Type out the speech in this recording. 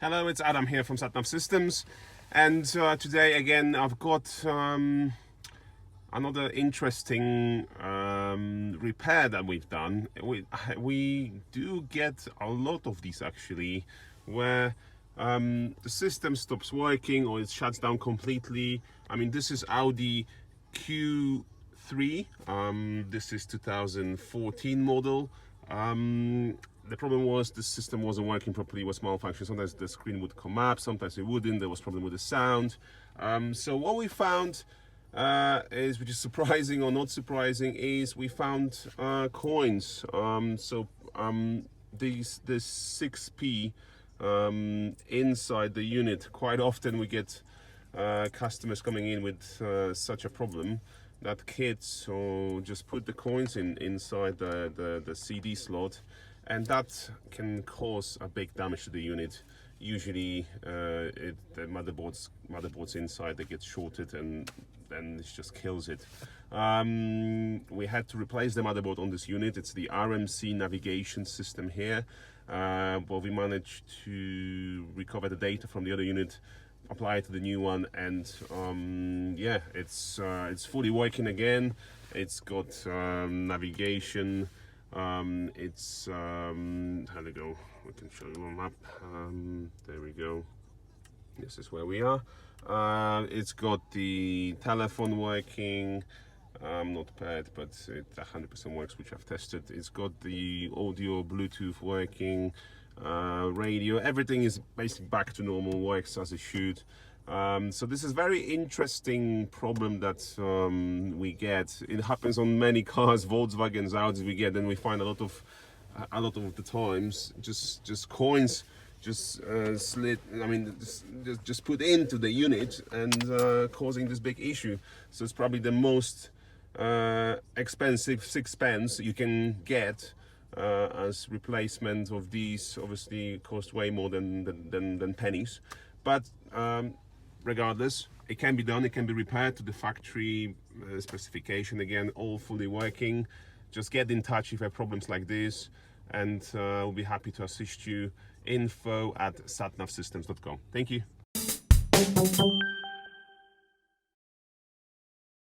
Hello, it's Adam here from SatNav Systems, and today again I've got another interesting repair that we've done. We do get a lot of these actually, where the system stops working or it shuts down completely. I mean, this is Audi Q3. This is 2014 model. The problem was the system wasn't working properly, it was malfunctioning. Sometimes the screen would come up, sometimes it wouldn't. There was problem with the sound. So what we found is, which is surprising or not surprising, is we found coins. This 6p inside the unit. Quite often we get customers coming in with such a problem that kids just put the coins inside the CD slot, and that can cause a big damage to the unit. Usually the motherboards inside, they get shorted and then it just kills it. We had to replace the motherboard on this unit. It's the RMC Navigation system here, but we managed to recover the data from the other unit, apply it to the new one, and yeah, it's fully working again. It's got navigation. It's how to go. We can show you on map. There we go. This is where we are. It's got the telephone working. Not paired, but it 100% works, which I've tested. It's got the audio, Bluetooth working, radio. Everything is basically back to normal, works as it should. So this is very interesting problem that we get. It happens on many cars, Volkswagens, Audis we get, and we find a lot of the times just coins slid. I mean, just put into the unit and causing this big issue. So it's probably the most expensive 6 pence you can get as replacement of these. Obviously cost way more than pennies, but regardless, it can be done. It can be repaired to the factory specification. Again, all fully working. Just get in touch if you have problems like this, and we'll be happy to assist you. info@satnavsystems.com. Thank you.